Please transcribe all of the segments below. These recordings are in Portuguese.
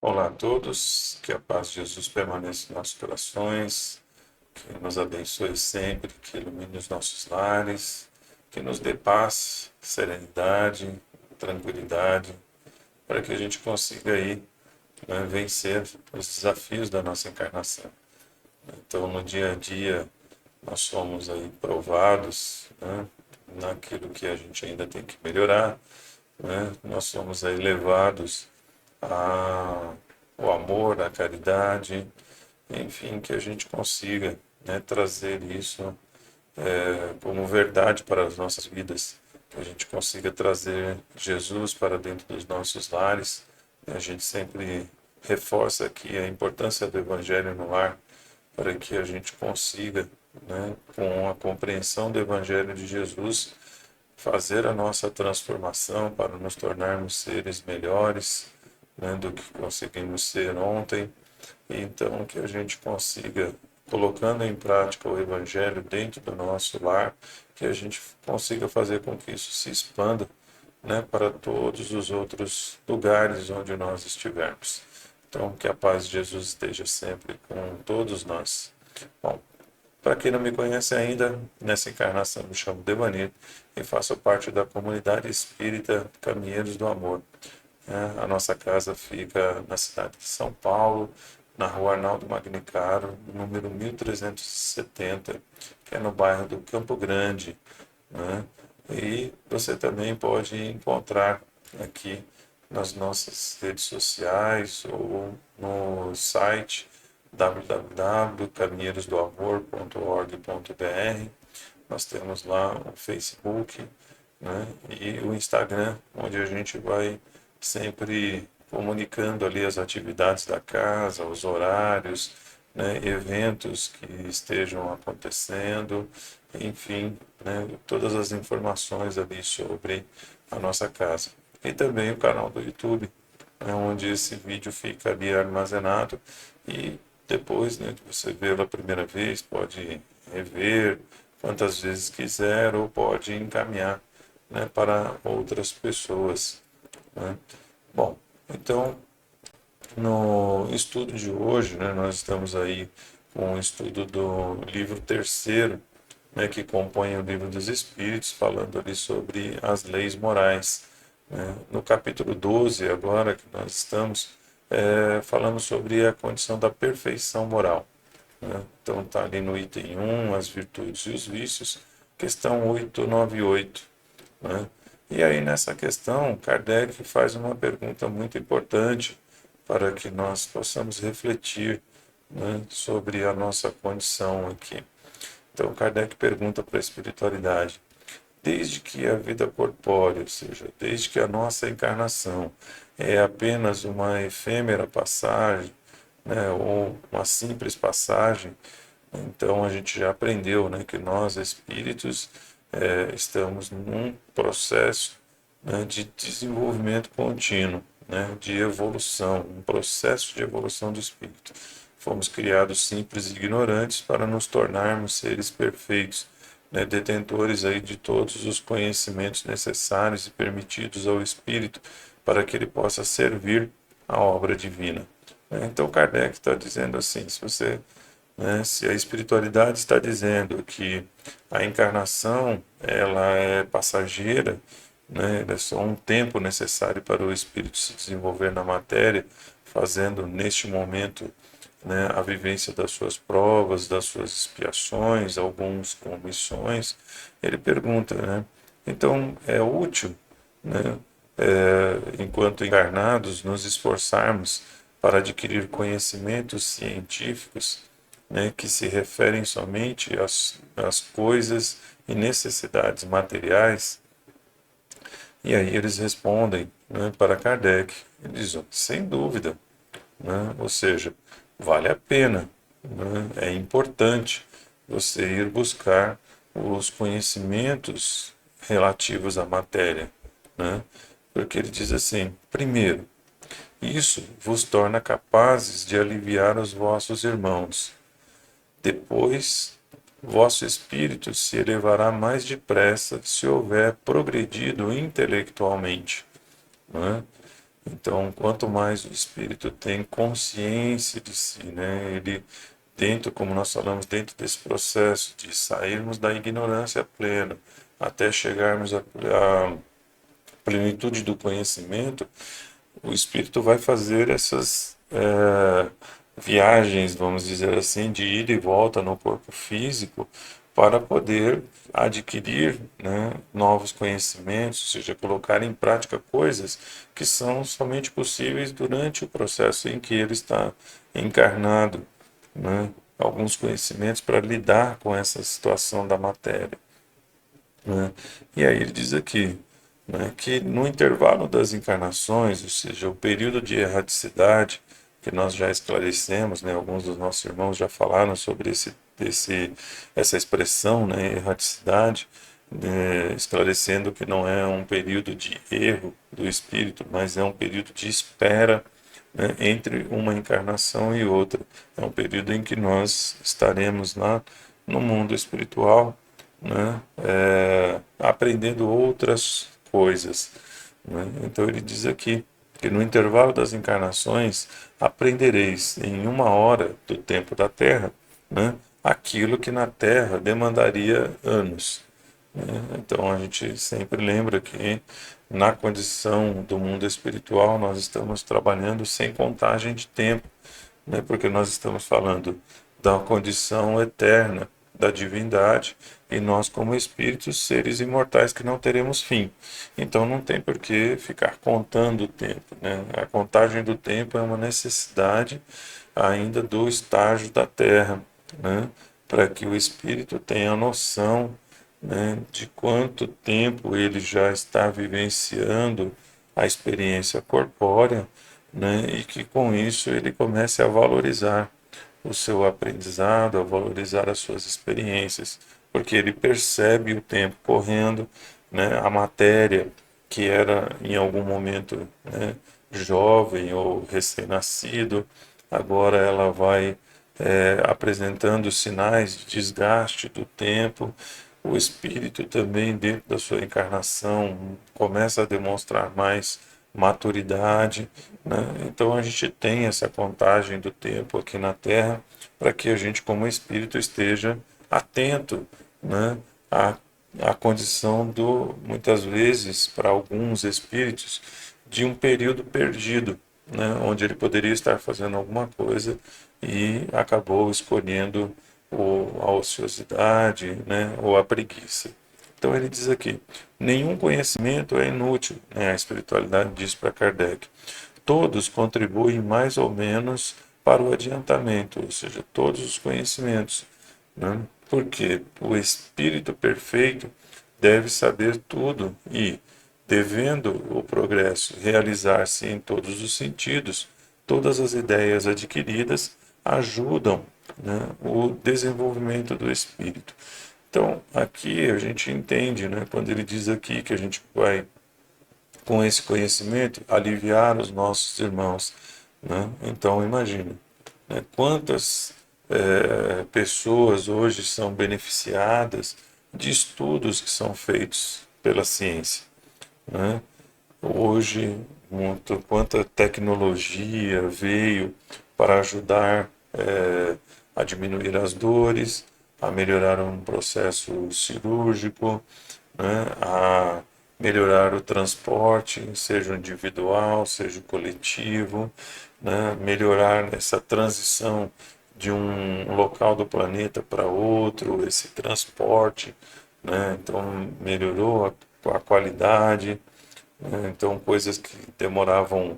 Olá a todos, que a paz de Jesus permaneça em nossos corações, que nos abençoe sempre, que ilumine os nossos lares, que nos dê paz, serenidade, tranquilidade, para que a gente consiga aí, vencer os desafios da nossa encarnação. Então, no dia a dia, nós somos aí provados, naquilo que a gente ainda tem que melhorar, nós somos aí levados a o amor, a caridade, enfim, que a gente consiga, trazer isso como verdade para as nossas vidas, que a gente consiga trazer Jesus para dentro dos nossos lares. A gente sempre reforça aqui a importância do Evangelho no lar, para que a gente consiga, com a compreensão do Evangelho de Jesus, fazer a nossa transformação para nos tornarmos seres melhores, do que conseguimos ser ontem. E então que a gente consiga, colocando em prática o Evangelho dentro do nosso lar, que a gente consiga fazer com que isso se expanda, para todos os outros lugares onde nós estivermos. Então, que a paz de Jesus esteja sempre com todos nós. Bom, para quem não me conhece ainda, nessa encarnação me chamo Devanir e faço parte da comunidade espírita Caminheiros do Amor. A nossa casa fica na cidade de São Paulo, na rua Arnaldo Magnicaro, número 1370, que é no bairro do Campo Grande, né? E você também pode encontrar aqui nas nossas redes sociais ou no site www.caminheirosdoamor.org.br. Nós temos lá o Facebook, e o Instagram, onde a gente vai sempre comunicando ali as atividades da casa, os horários, eventos que estejam acontecendo, enfim, todas as informações ali sobre a nossa casa. E também o canal do YouTube, onde esse vídeo fica ali armazenado e depois, que você vê a primeira vez, pode rever quantas vezes quiser ou pode encaminhar, para outras pessoas, né? Bom, então no estudo de hoje, nós estamos aí com o estudo do livro terceiro, que compõe o livro dos Espíritos, falando ali sobre as leis morais. No capítulo 12, agora que nós estamos, falando sobre a condição da perfeição moral. Então está ali no item 1, as virtudes e os vícios, questão 898. Né? E aí nessa questão, Kardec faz uma pergunta muito importante para que nós possamos refletir, sobre a nossa condição aqui. Então Kardec pergunta para a espiritualidade: desde que a vida corpórea, ou seja, desde que a nossa encarnação é apenas uma efêmera passagem, ou uma simples passagem, então a gente já aprendeu, que nós espíritos estamos num processo, de desenvolvimento contínuo, de evolução, um processo de evolução do espírito. Fomos criados simples e ignorantes para nos tornarmos seres perfeitos, detentores aí de todos os conhecimentos necessários e permitidos ao espírito para que ele possa servir a obra divina. Então Kardec está dizendo assim, se a espiritualidade está dizendo que a encarnação ela é passageira, é só um tempo necessário para o espírito se desenvolver na matéria, fazendo neste momento, a vivência das suas provas, das suas expiações, alguns com missões. Ele pergunta, então é útil, enquanto encarnados, nos esforçarmos para adquirir conhecimentos científicos, que se referem somente às coisas e necessidades materiais? E aí eles respondem, para Kardec, eles dizem, sem dúvida, ou seja, vale a pena, é importante você ir buscar os conhecimentos relativos à matéria, porque ele diz assim, primeiro, isso vos torna capazes de aliviar os vossos irmãos. Depois, vosso espírito se elevará mais depressa se houver progredido intelectualmente. Então, quanto mais o espírito tem consciência de si, né, ele dentro, como nós falamos, dentro desse processo de sairmos da ignorância plena até chegarmos à plenitude do conhecimento, o espírito vai fazer essas viagens, vamos dizer assim, de ida e volta no corpo físico para poder adquirir, né, novos conhecimentos, ou seja, colocar em prática coisas que são somente possíveis durante o processo em que ele está encarnado, né, alguns conhecimentos para lidar com essa situação da matéria, né. E aí ele diz aqui, né, que no intervalo das encarnações, ou seja, o período de erraticidade, que nós já esclarecemos, né, alguns dos nossos irmãos já falaram sobre essa expressão, né, erraticidade, esclarecendo que não é um período de erro do espírito, mas é um período de espera, né, entre uma encarnação e outra. É um período em que nós estaremos lá no mundo espiritual, né, aprendendo outras coisas, né? Então ele diz aqui que no intervalo das encarnações aprendereis em 1 hora do tempo da Terra, né, aquilo que na Terra demandaria anos, né? Então a gente sempre lembra que na condição do mundo espiritual nós estamos trabalhando sem contagem de tempo, né? Porque nós estamos falando da condição eterna da divindade e nós como espíritos, seres imortais que não teremos fim. Então não tem por que ficar contando o tempo, né? A contagem do tempo é uma necessidade ainda do estágio da Terra, né? Para que o espírito tenha noção, né, de quanto tempo ele já está vivenciando a experiência corpórea, né, e que com isso ele comece a valorizar o seu aprendizado, a valorizar as suas experiências, porque ele percebe o tempo correndo, né, a matéria que era em algum momento, né, jovem ou recém-nascido, agora ela vai apresentando sinais de desgaste do tempo. O espírito também, dentro da sua encarnação, começa a demonstrar mais maturidade, né? Então a gente tem essa contagem do tempo aqui na Terra para que a gente, como espírito, esteja atento, né, à condição do, muitas vezes, para alguns espíritos, de um período perdido, né, onde ele poderia estar fazendo alguma coisa e acabou escolhendo a ociosidade, né, ou a preguiça. Então ele diz aqui: nenhum conhecimento é inútil, né, a espiritualidade diz para Kardec. Todos contribuem mais ou menos para o adiantamento, ou seja, todos os conhecimentos, né? Porque o espírito perfeito deve saber tudo e, devendo o progresso realizar-se em todos os sentidos, todas as ideias adquiridas ajudam, né, o desenvolvimento do espírito. Então, aqui a gente entende, né, quando ele diz aqui que a gente vai, com esse conhecimento, aliviar os nossos irmãos, né? Então, imagine, né, quantas pessoas hoje são beneficiadas de estudos que são feitos pela ciência, né? Hoje, quanta tecnologia veio para ajudar a diminuir as dores, a melhorar um processo cirúrgico, né, a melhorar o transporte, seja individual, seja coletivo, né, melhorar essa transição de um local do planeta para outro, esse transporte, né, então melhorou a qualidade, né, então coisas que demoravam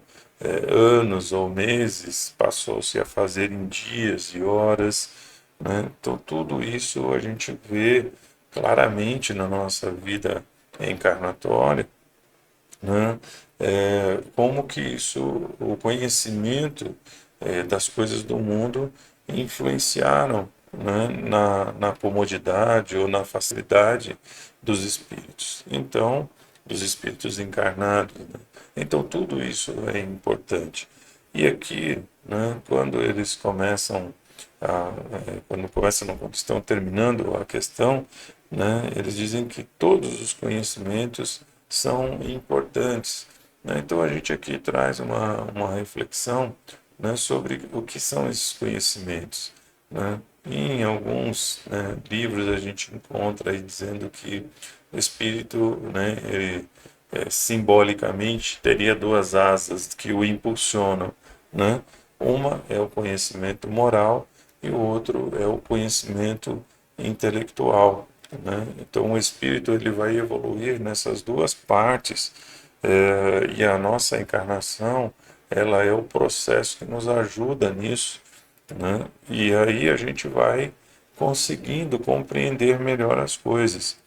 anos ou meses passou-se a fazer em dias e horas, né? Então tudo isso a gente vê claramente na nossa vida encarnatória, né? Como que isso, o conhecimento das coisas do mundo influenciaram, né, na comodidade ou na facilidade dos espíritos. Então, dos espíritos encarnados, né? Então tudo isso é importante. E aqui, né, quando eles começam quando começam, não, quando estão terminando a questão, né, eles dizem que todos os conhecimentos são importantes, né? Então a gente aqui traz uma reflexão, né, sobre o que são esses conhecimentos, né? Em alguns, né, livros a gente encontra aí dizendo que o espírito, né, ele simbolicamente teria duas asas que o impulsionam, né? Uma é o conhecimento moral e o outro é o conhecimento intelectual, né? Então o espírito ele vai evoluir nessas duas partes, e a nossa encarnação ela é o processo que nos ajuda nisso, né? E aí a gente vai conseguindo compreender melhor as coisas.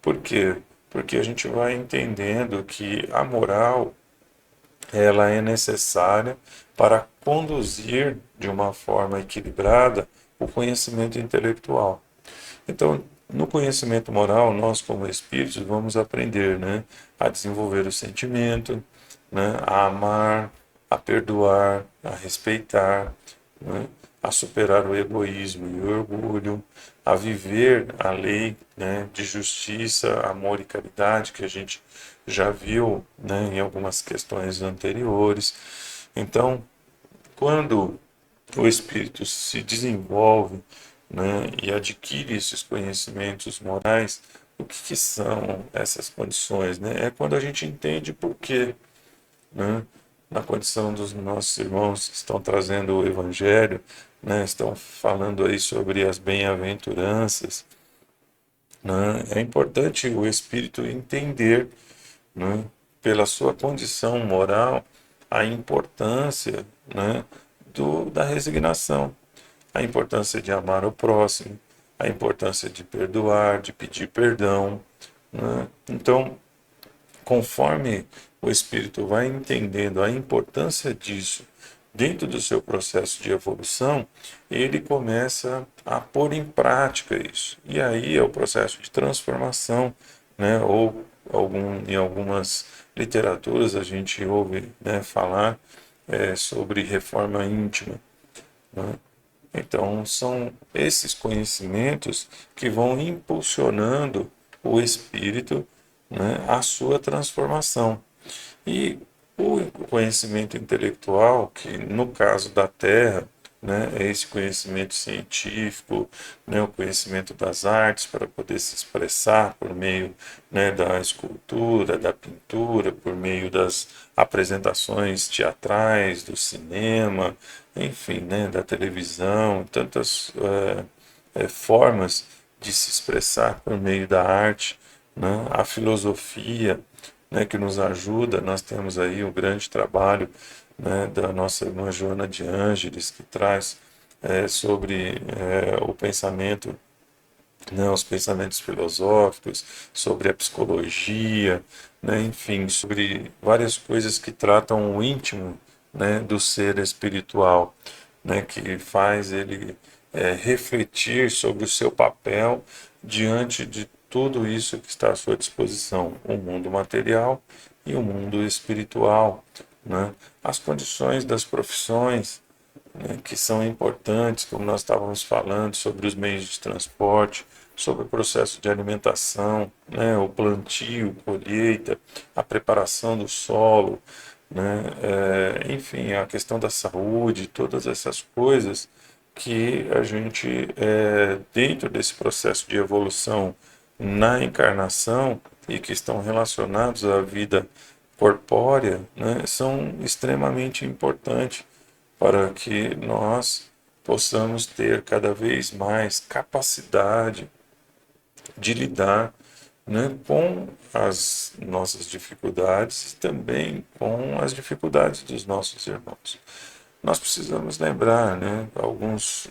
Por quê? Porque a gente vai entendendo que a moral ela é necessária para conduzir de uma forma equilibrada o conhecimento intelectual. Então, no conhecimento moral, nós como espíritos vamos aprender, né, a desenvolver o sentimento, né, a amar, a perdoar, a respeitar, né, a superar o egoísmo e o orgulho, a viver a lei, né, de justiça, amor e caridade que a gente já viu, né, em algumas questões anteriores. Então, quando o espírito se desenvolve, né, e adquire esses conhecimentos morais, o que, que são essas condições? Né? É quando a gente entende por quê, né? Na condição dos nossos irmãos que estão trazendo o Evangelho, né, estão falando aí sobre as bem-aventuranças, né? É importante o espírito entender, né, pela sua condição moral, a importância, né, da resignação, a importância de amar o próximo, a importância de perdoar, de pedir perdão, né? Então, conforme o espírito vai entendendo a importância disso dentro do seu processo de evolução, ele começa a pôr em prática isso. E aí é o processo de transformação, né? Ou em algumas literaturas a gente ouve, né, falar sobre reforma íntima, né? Então, são esses conhecimentos que vão impulsionando o espírito, né, à sua transformação. E o conhecimento intelectual, que no caso da Terra, né, é esse conhecimento científico, né, o conhecimento das artes para poder se expressar por meio, né, da escultura, da pintura, por meio das apresentações teatrais, do cinema, enfim, né, da televisão, tantas formas de se expressar por meio da arte, né, a filosofia, né, que nos ajuda. Nós temos aí o grande trabalho, né, da nossa irmã Joana de Ângeles, que traz sobre o pensamento, né, os pensamentos filosóficos, sobre a psicologia, né, enfim, sobre várias coisas que tratam o íntimo, né, do ser espiritual, né, que faz ele refletir sobre o seu papel diante de tudo isso que está à sua disposição, o mundo material e o mundo espiritual, né, as condições das profissões, né, que são importantes, como nós estávamos falando, sobre os meios de transporte, sobre o processo de alimentação, né, o plantio, colheita, a preparação do solo, né, enfim, a questão da saúde, todas essas coisas que a gente, dentro desse processo de evolução na encarnação e que estão relacionados à vida corpórea, né, são extremamente importantes para que nós possamos ter cada vez mais capacidade de lidar, né, com as nossas dificuldades e também com as dificuldades dos nossos irmãos. Nós precisamos lembrar, né, alguns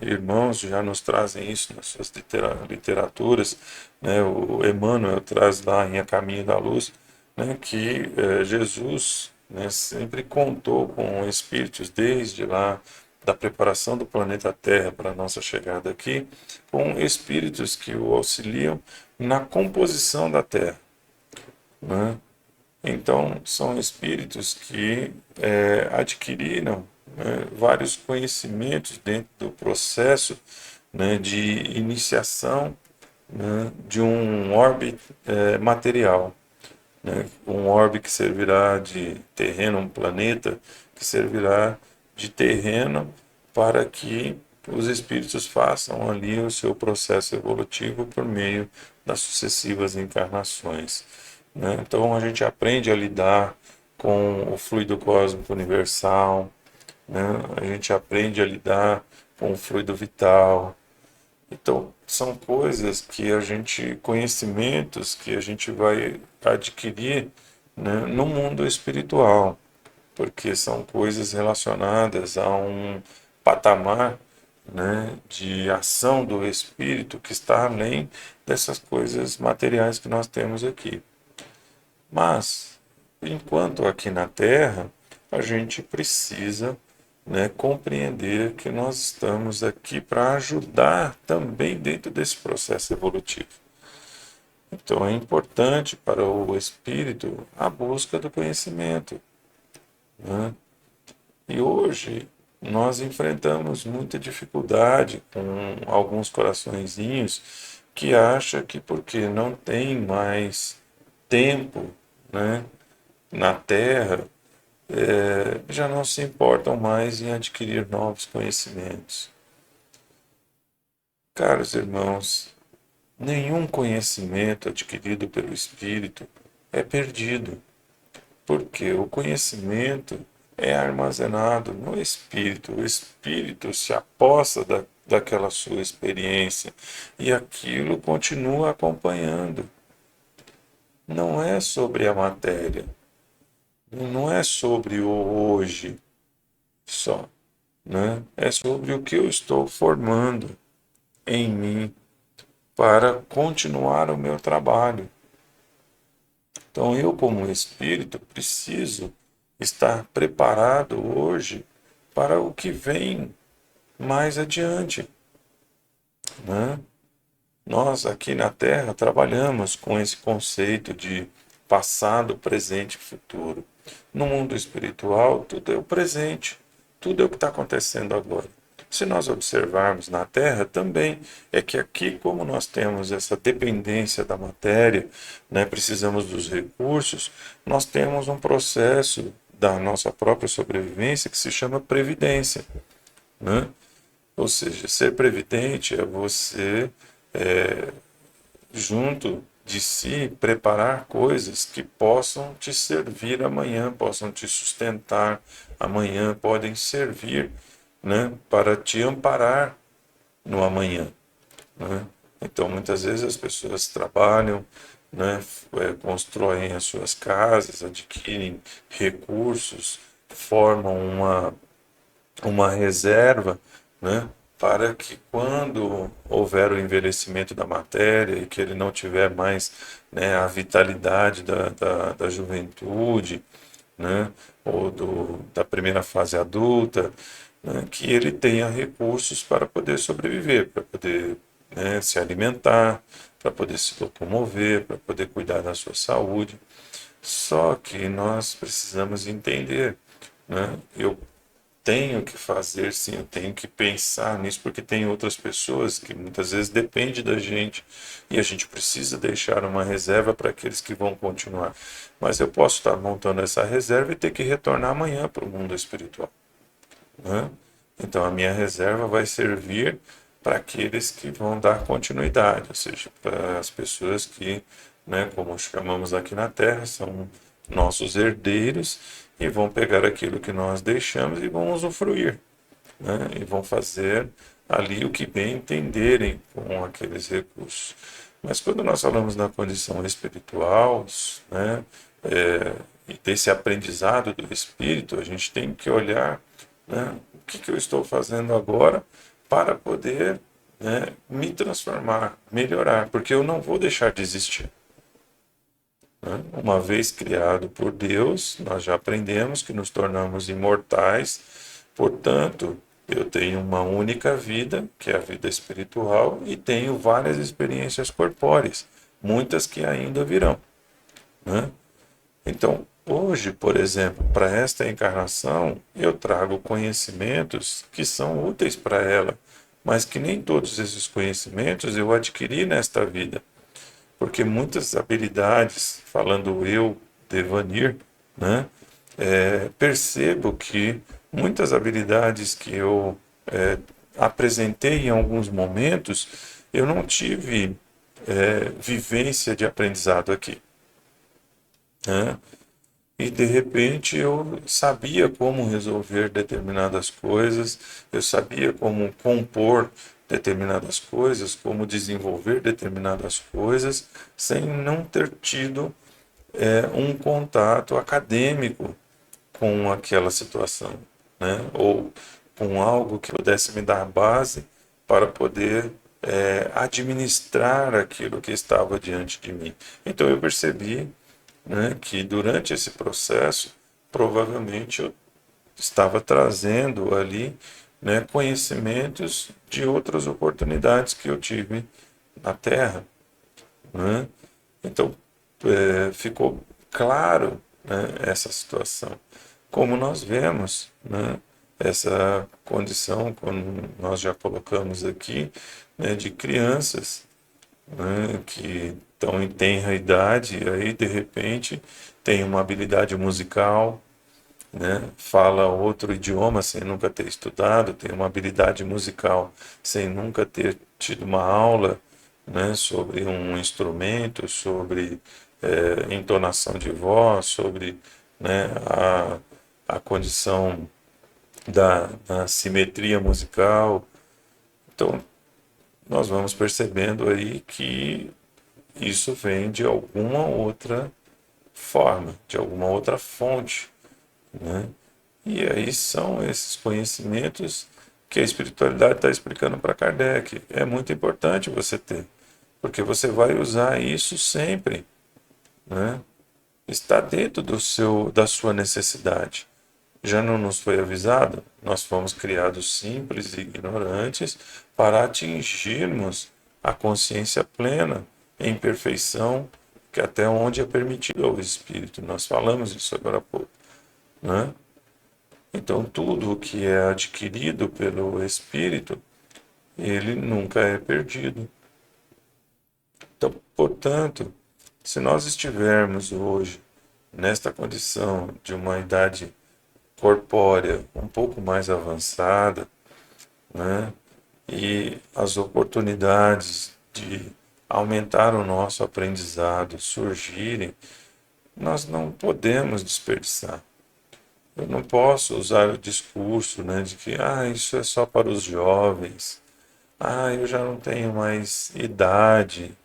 irmãos já nos trazem isso nas suas literaturas, né, o Emmanuel traz lá em A Caminho da Luz, né, que Jesus, né, sempre contou com espíritos desde lá da preparação do planeta Terra para a nossa chegada aqui, com espíritos que o auxiliam na composição da Terra, né? Então, são espíritos que adquiriram, né, vários conhecimentos dentro do processo, né, de iniciação, né, de um orbe material. né? Um orbe que servirá de terreno, um planeta que servirá de terreno para que os espíritos façam ali o seu processo evolutivo por meio das sucessivas encarnações, né? Então a gente aprende a lidar com o fluido cósmico universal, né? A gente aprende a lidar com o fluido vital. Então, são coisas que a gente, conhecimentos que a gente vai adquirir, né, no mundo espiritual, porque são coisas relacionadas a um patamar, né, de ação do espírito que está além dessas coisas materiais que nós temos aqui. Mas, enquanto aqui na Terra, a gente precisa, né, compreender que nós estamos aqui para ajudar também dentro desse processo evolutivo. Então, é importante para o espírito a busca do conhecimento, né? E hoje nós enfrentamos muita dificuldade com alguns coraçõezinhos que acham que porque não tem mais tempo, né, na Terra, já não se importam mais em adquirir novos conhecimentos. Caros irmãos, nenhum conhecimento adquirido pelo Espírito é perdido, porque o conhecimento é armazenado no Espírito. O Espírito se apossa daquela sua experiência e aquilo continua acompanhando. Não é sobre a matéria, não é sobre o hoje só, né? É sobre o que eu estou formando em mim para continuar o meu trabalho. Então, eu, como espírito, preciso estar preparado hoje para o que vem mais adiante, né? Nós aqui na Terra trabalhamos com esse conceito de passado, presente e futuro. No mundo espiritual, tudo é o presente, tudo é o que está acontecendo agora. Se nós observarmos na Terra também, é que aqui, como nós temos essa dependência da matéria, né, precisamos dos recursos, nós temos um processo da nossa própria sobrevivência que se chama previdência, né? Ou seja, ser previdente é você, junto de si, preparar coisas que possam te servir amanhã, possam te sustentar amanhã, podem servir, né, para te amparar no amanhã, né? Então, muitas vezes as pessoas trabalham, né, constroem as suas casas, adquirem recursos, formam uma reserva, né, para que quando houver o envelhecimento da matéria e que ele não tiver mais, né, a vitalidade da juventude, né, ou da primeira fase adulta, né, que ele tenha recursos para poder sobreviver, para poder, né, se alimentar, para poder se locomover, para poder cuidar da sua saúde. Só que nós precisamos entender, né, eu tenho que fazer, sim, eu tenho que pensar nisso, porque tem outras pessoas que muitas vezes dependem da gente e a gente precisa deixar uma reserva para aqueles que vão continuar. Mas eu posso estar montando essa reserva e ter que retornar amanhã para o mundo espiritual, né? Então a minha reserva vai servir para aqueles que vão dar continuidade, ou seja, para as pessoas que, né, como chamamos aqui na Terra, são nossos herdeiros e vão pegar aquilo que nós deixamos e vão usufruir, né? E vão fazer ali o que bem entenderem com aqueles recursos. Mas quando nós falamos na condição espiritual, né, e desse aprendizado do espírito, a gente tem que olhar, né, o que eu estou fazendo agora para poder, né, me transformar, melhorar, porque eu não vou deixar de existir, né? Uma vez criado por Deus, nós já aprendemos que nos tornamos imortais, portanto, eu tenho uma única vida, que é a vida espiritual, e tenho várias experiências corpóreas, muitas que ainda virão, né? Então, hoje, por exemplo, para esta encarnação, eu trago conhecimentos que são úteis para ela, mas que nem todos esses conhecimentos eu adquiri nesta vida. porque muitas habilidades, falando eu, Devanir, né, percebo que muitas habilidades que eu apresentei em alguns momentos, eu não tive vivência de aprendizado aqui, né? E de repente eu sabia como resolver determinadas coisas, eu sabia como compor determinadas coisas, como desenvolver determinadas coisas, sem não ter tido um contato acadêmico com aquela situação, né? Ou com algo que pudesse me dar base para poder administrar aquilo que estava diante de mim. Então eu percebi, né, que durante esse processo, provavelmente eu estava trazendo ali, né, conhecimentos de outras oportunidades que eu tive na Terra, né? Então, ficou claro, né, essa situação. Como nós vemos, né, essa condição, quando nós já colocamos aqui, né, de crianças, né, que estão em tenra idade e aí de repente tem uma habilidade musical, né, fala outro idioma sem nunca ter estudado, tem uma habilidade musical sem nunca ter tido uma aula, né, sobre um instrumento, sobre entonação de voz, sobre, né, a condição da simetria musical. Então, nós vamos percebendo aí que isso vem de alguma outra forma, de alguma outra fonte, né? E aí são esses conhecimentos que a espiritualidade está explicando para Kardec. É muito importante você ter, porque você vai usar isso sempre, né? Está dentro da sua necessidade. Já não nos foi avisado? Nós fomos criados simples e ignorantes para atingirmos a consciência plena em perfeição, que até onde é permitido ao Espírito. Nós falamos isso agora há pouco, né? Então, tudo o que é adquirido pelo Espírito, ele nunca é perdido. Então, portanto, se nós estivermos hoje nesta condição de uma idade corpórea um pouco mais avançada, né, e as oportunidades de aumentar o nosso aprendizado surgirem, nós não podemos desperdiçar. Eu não posso usar o discurso, né, de que isso é só para os jovens, eu já não tenho mais idade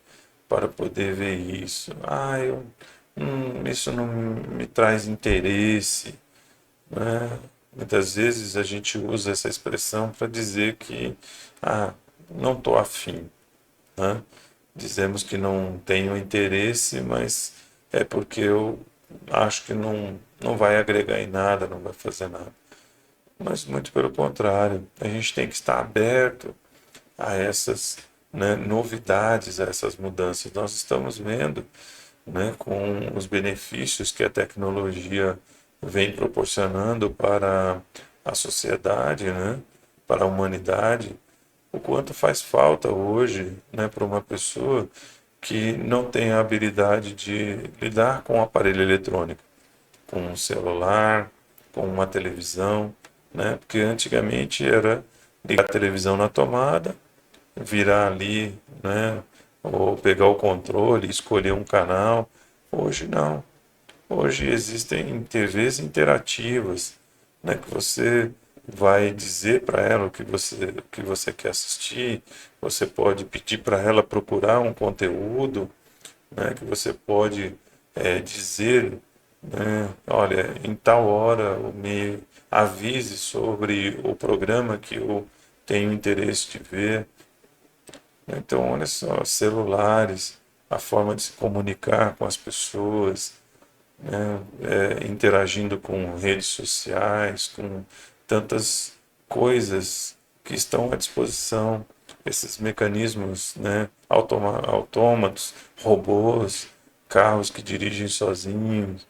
para poder ver isso, isso não me traz interesse, né? Muitas vezes a gente usa essa expressão para dizer que não estou afim, né? Dizemos que não tenho interesse, mas é porque eu acho que não vai agregar em nada, não vai fazer nada. Mas muito pelo contrário, a gente tem que estar aberto a essas, né, novidades, a essas mudanças. Nós estamos vendo, né, com os benefícios que a tecnologia vem proporcionando para a sociedade, né, para a humanidade, o quanto faz falta hoje, né, para uma pessoa que não tem a habilidade de lidar com um aparelho eletrônico, com um celular, com uma televisão, né? Porque antigamente era ligar a televisão na tomada, virar ali, né, ou pegar o controle, escolher um canal. Hoje não. Hoje existem TVs interativas, né, que você vai dizer para ela o que você quer assistir, você pode pedir para ela procurar um conteúdo, né, que você pode dizer, né, olha, em tal hora me avise sobre o programa que eu tenho interesse de ver. Então, olha só, celulares, a forma de se comunicar com as pessoas, né, interagindo com redes sociais, com tantas coisas que estão à disposição, esses mecanismos, né, autômatos, robôs, carros que dirigem sozinhos,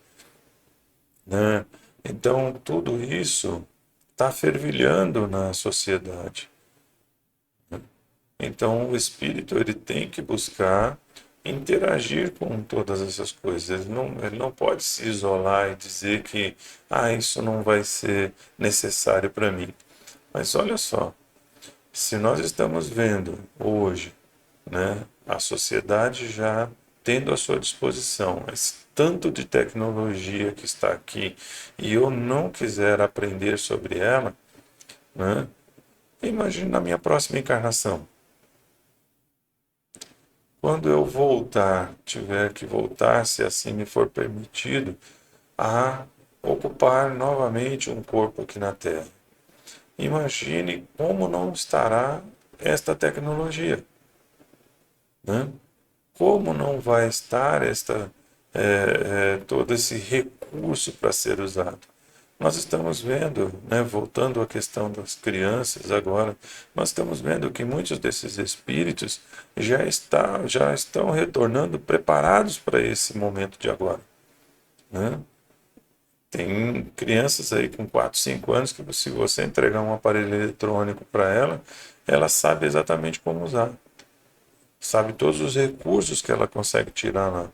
né? Então, tudo isso está fervilhando na sociedade. Então, o espírito ele tem que buscar interagir com todas essas coisas. Ele não pode se isolar e dizer que isso não vai ser necessário para mim. Mas olha só, se nós estamos vendo hoje, né, a sociedade já tendo à sua disposição esse tanto de tecnologia que está aqui e eu não quiser aprender sobre ela, né, imagine na minha próxima encarnação. Quando eu voltar, tiver que voltar, se assim me for permitido, a ocupar novamente um corpo aqui na Terra. Imagine como não estará esta tecnologia, né? Como não vai estar todo esse recurso para ser usado. Nós estamos vendo, né, voltando à questão das crianças agora, nós estamos vendo que muitos desses espíritos já estão retornando preparados para esse momento de agora, né? Tem crianças aí com 4, 5 anos que se você entregar um aparelho eletrônico para ela, ela sabe exatamente como usar. Sabe todos os recursos que ela consegue tirar lá,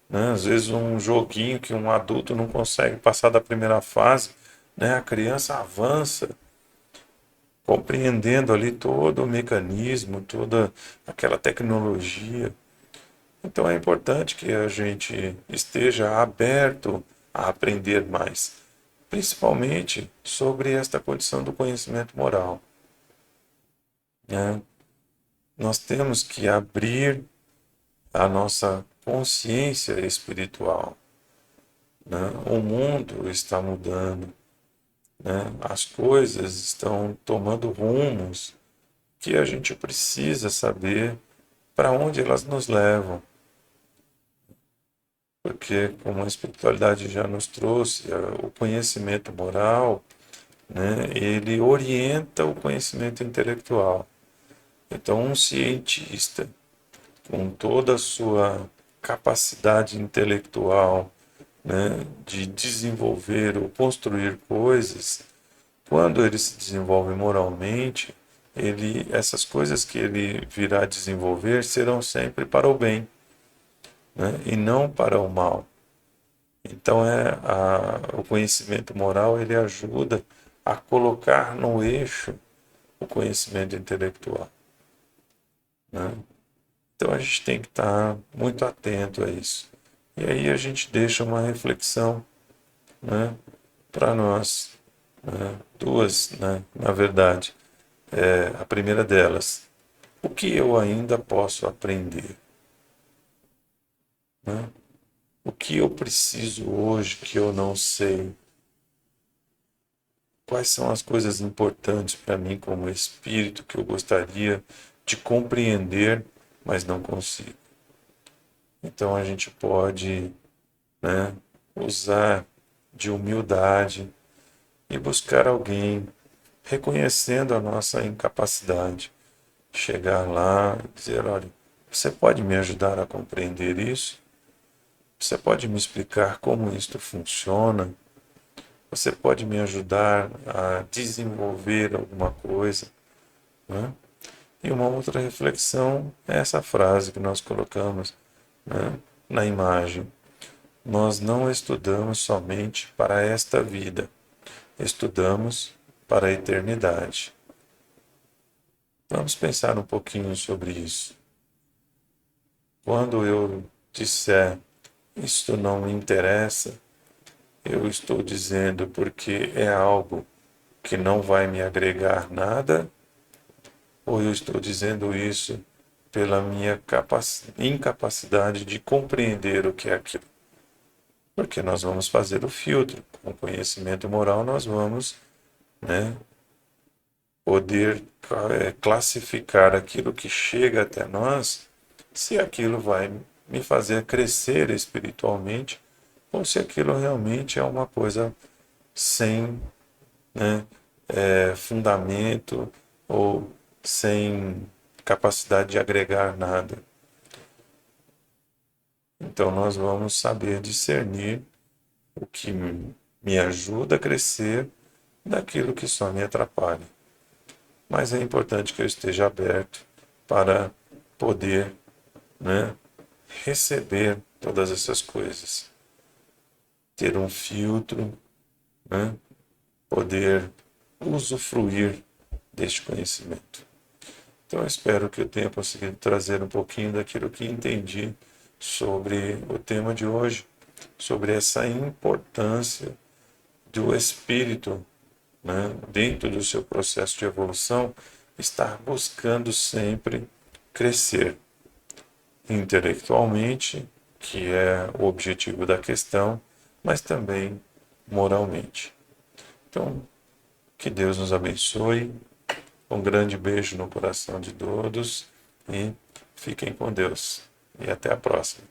né? Às vezes um joguinho que um adulto não consegue passar da primeira fase, né? A criança avança compreendendo ali todo o mecanismo, toda aquela tecnologia. Então é importante que a gente esteja aberto a aprender mais, principalmente sobre esta condição do conhecimento moral, né? Nós temos que abrir a nossa consciência espiritual, né? O mundo está mudando, né? As coisas estão tomando rumos que a gente precisa saber para onde elas nos levam. Porque, como a espiritualidade já nos trouxe, o conhecimento moral, né, ele orienta o conhecimento intelectual. Então, um cientista, com toda a sua capacidade intelectual, né, de desenvolver ou construir coisas, quando ele se desenvolve moralmente, essas coisas que ele virá desenvolver serão sempre para o bem, né, e não para o mal. Então o conhecimento moral ele ajuda a colocar no eixo o conhecimento intelectual, né? Então a gente tem que estar muito atento a isso. E aí a gente deixa uma reflexão, né, para nós, né? Duas, né, na verdade. A primeira delas, o que eu ainda posso aprender, né? O que eu preciso hoje que eu não sei? Quais são as coisas importantes para mim como espírito que eu gostaria de compreender, mas não consigo? Então a gente pode, né, usar de humildade e buscar alguém reconhecendo a nossa incapacidade. Chegar lá e dizer, olha, você pode me ajudar a compreender isso? Você pode me explicar como isto funciona? Você pode me ajudar a desenvolver alguma coisa, né? E uma outra reflexão é essa frase que nós colocamos, né, na imagem. Nós não estudamos somente para esta vida, estudamos para a eternidade. Vamos pensar um pouquinho sobre isso. Quando eu disser isto não me interessa, eu estou dizendo porque é algo que não vai me agregar nada, ou eu estou dizendo isso pela minha incapacidade de compreender o que é aquilo? Porque nós vamos fazer o filtro. Com o conhecimento moral, nós vamos, né, poder classificar aquilo que chega até nós, se aquilo vai me fazer crescer espiritualmente, ou se aquilo realmente é uma coisa sem, né, fundamento ou sem capacidade de agregar nada. Então nós vamos saber discernir o que me ajuda a crescer daquilo que só me atrapalha. Mas é importante que eu esteja aberto para poder, né, receber todas essas coisas, ter um filtro, né? Poder usufruir deste conhecimento. Então eu espero que eu tenha conseguido trazer um pouquinho daquilo que entendi sobre o tema de hoje, sobre essa importância do espírito, né, dentro do seu processo de evolução, estar buscando sempre crescer intelectualmente, que é o objetivo da questão, mas também moralmente. Então, que Deus nos abençoe. Um grande beijo no coração de todos e fiquem com Deus. E até a próxima.